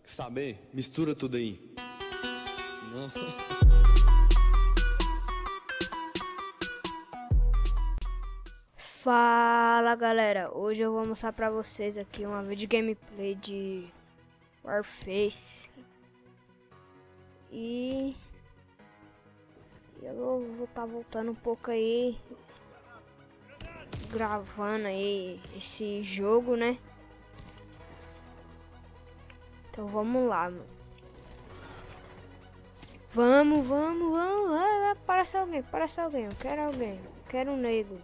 Saber? Mistura tudo aí. Não. Fala galera, hoje eu vou mostrar pra vocês aqui uma vídeo gameplay de Warface. E eu vou estar voltando um pouco aí, gravando aí esse jogo, né? Então vamos lá, mano. Vamos. Parece alguém, eu quero alguém, eu quero um nego.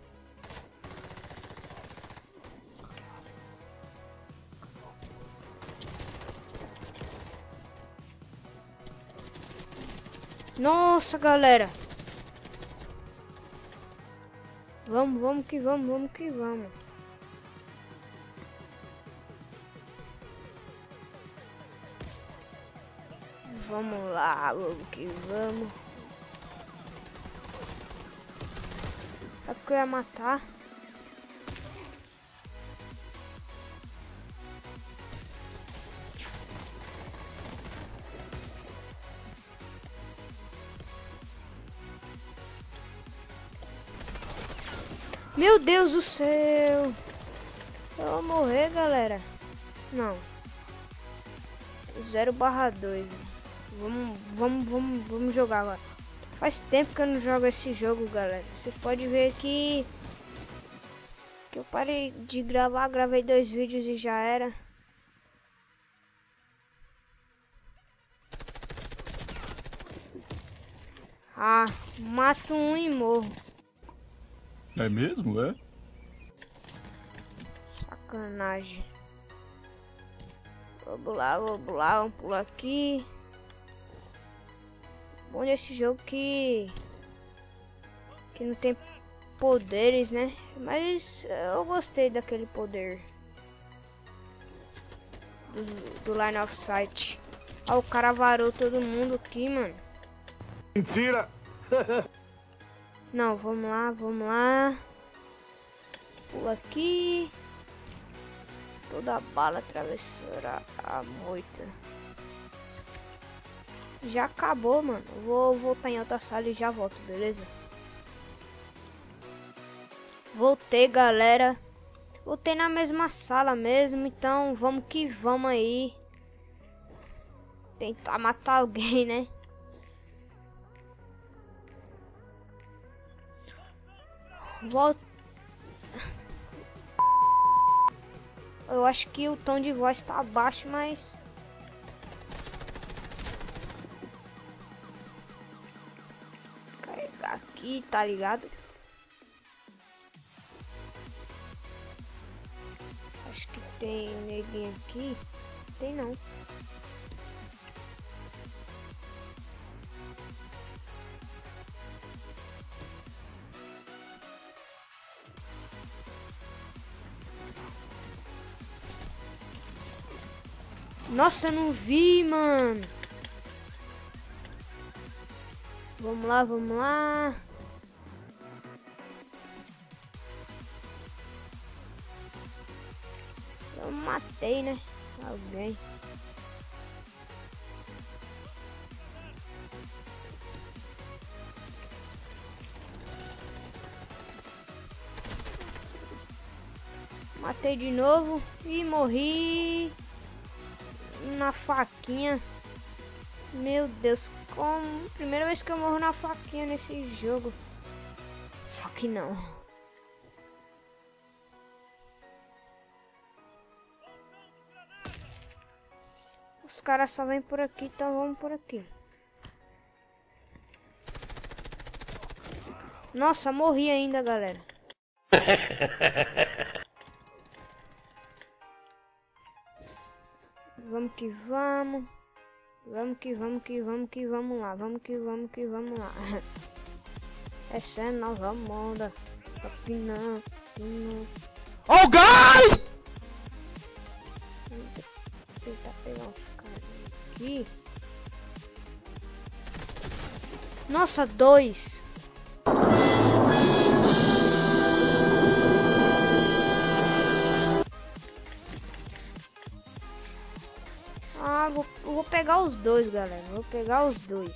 Nossa, galera. Vamos que vamos. Vamos lá, vamos que vamos. É porque eu ia matar. Meu Deus do céu! Eu vou morrer, galera. Não. 0/2. Vamos jogar agora. Faz tempo que eu não jogo esse jogo, galera. Vocês podem ver que eu parei de gravar, gravei 2 vídeos e já era. Ah, mato um e morro. É mesmo, é? Sacanagem. Vamos lá, vamos pular aqui. Bom desse jogo que não tem poderes, né? Mas eu gostei daquele poder do Line of Sight. Ó, o cara varou todo mundo aqui, mano. Mentira! Não, vamos lá. Pula aqui. Toda bala atravessou a moita. Já acabou, mano. Vou voltar em outra sala e já volto, beleza? Voltei, galera. Voltei na mesma sala mesmo, então vamos que vamos aí. Tentar matar alguém, né? Volta. Eu acho que o tom de voz tá baixo, mas carregar aqui, tá ligado? Acho que tem neguinho aqui. Tem não. Nossa, eu não vi, mano. Vamos lá. Eu matei, né? Alguém. Matei de novo e morri. Na faquinha. Meu Deus, como primeira vez que eu morro na faquinha nesse jogo. Só que não. Os caras só vêm por aqui, então vamos por aqui. Nossa, morri ainda, galera. Vamos que vamos. Vamos lá. Essa é nova moda. Aqui não. Oh, guys! Vou tentar pegar uns caras aqui. Nossa, 2. Ah, vou pegar os dois, galera. Vou pegar os dois.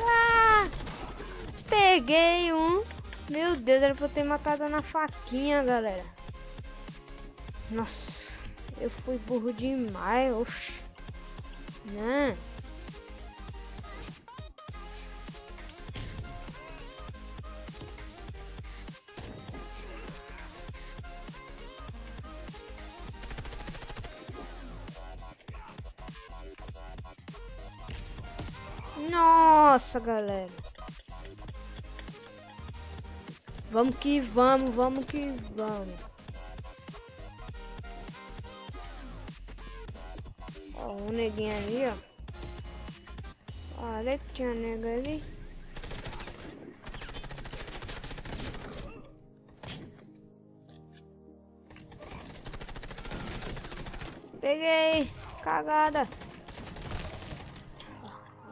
Ah, peguei um. Meu Deus, era pra eu ter matado na faquinha, galera. Nossa, eu fui burro demais, oxe. Não. Nossa, galera. Vamos que vamos, vamos que vamos. Ó, um neguinho ali, ó. Olha que tinha nega ali. Peguei. Cagada.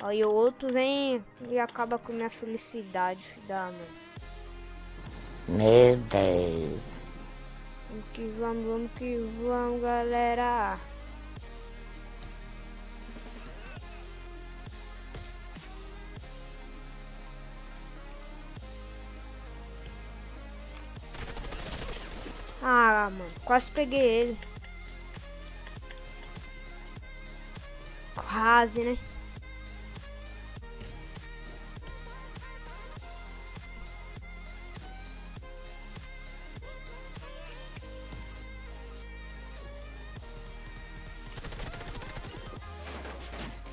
Aí o outro vem e acaba com minha felicidade, filho da mãe. Meu Deus. Vamos que vamos, galera. Ah, mano, quase peguei ele. Quase, né?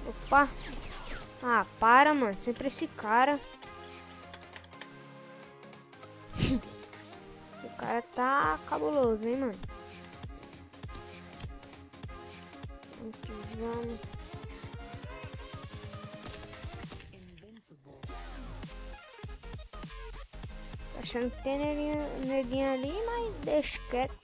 Opa. Ah, para, mano. Sempre esse cara. Esse cara tá cabuloso, hein, mano. Vamos que vamos. Tô achando que tem neguinho ali, mas deixa quieto.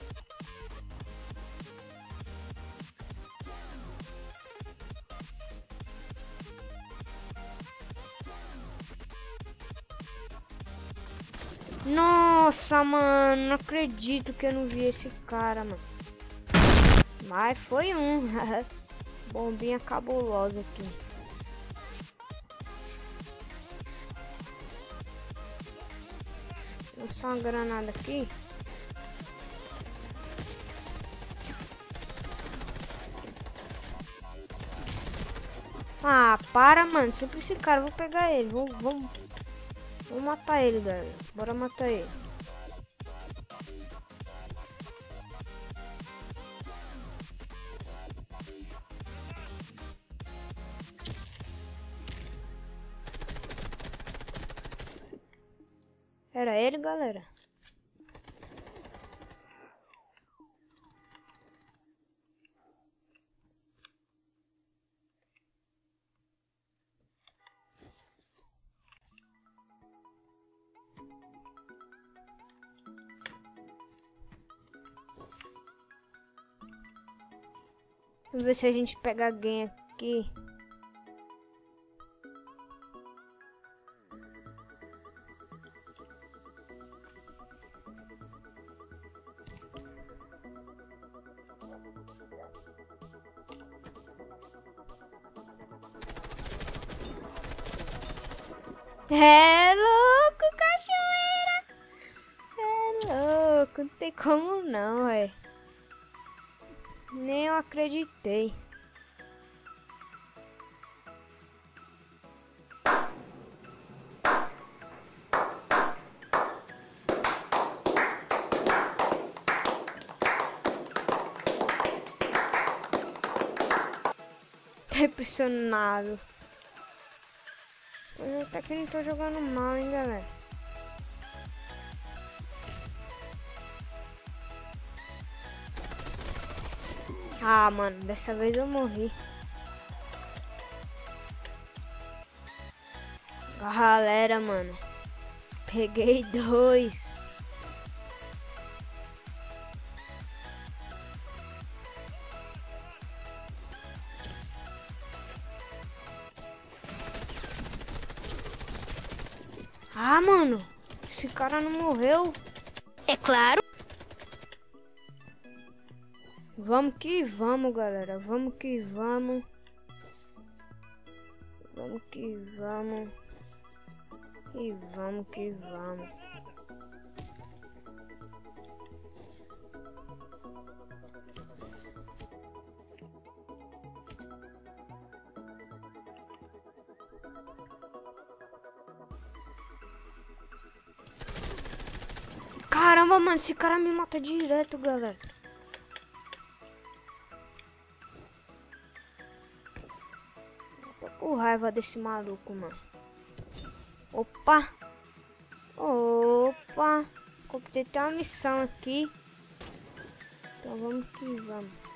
Nossa, mano, não acredito que eu não vi esse cara, mano. Mas foi um. Bombinha cabulosa aqui. Vou lançar uma granada aqui. Ah, para, mano. Sempre esse cara. Vou pegar ele. Vamos matar ele, galera. Bora matar ele. Era ele, galera. Vamos ver se a gente pega alguém aqui. É louco, cachoeira! É louco, não tem como não, é. Nem eu acreditei. Tá impressionado. Eu até que não tô jogando mal, hein, galera. Ah, mano, dessa vez eu morri. Galera, mano. Peguei 2. Ah, mano. Esse cara não morreu. É claro. Vamos que vamos, galera. Vamos que vamos. Vamos que vamos. E vamos que vamos. Caramba, mano, esse cara me mata direto, galera. Tô com raiva desse maluco, mano. Opa! Opa! Completei até uma missão aqui. Então vamos que vamos.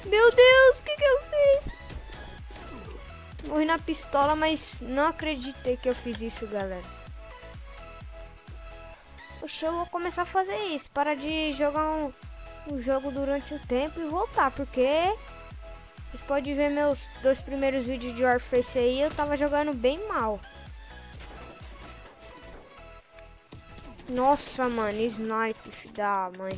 Meu Deus, o que eu fiz? Morri na pistola, mas não acreditei que eu fiz isso, galera. Poxa, eu vou começar a fazer isso. Para de jogar um jogo durante um tempo e voltar, porque vocês podem ver meus 2 primeiros vídeos de Warface aí, eu tava jogando bem mal. Nossa, mano, snipe, filho da mãe.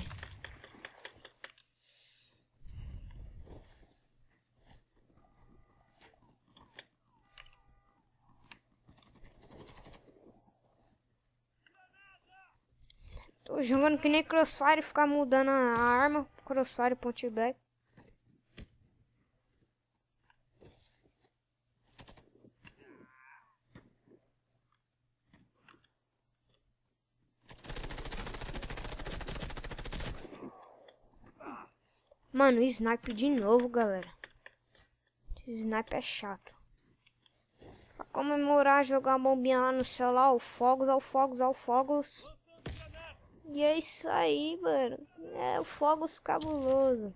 Tô jogando que nem Crossfire e ficar mudando a arma. Crossfire, Point Black. Mano, snipe de novo, galera. Esse snipe é chato. Pra comemorar, jogar uma bombinha lá no celular, ao fogos, ao fogos, ao fogos. E é isso aí, mano. É o fogos cabuloso.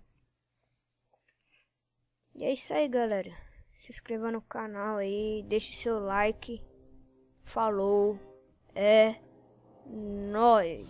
E é isso aí, galera. Se inscreva no canal aí, deixe seu like. Falou. É nóis.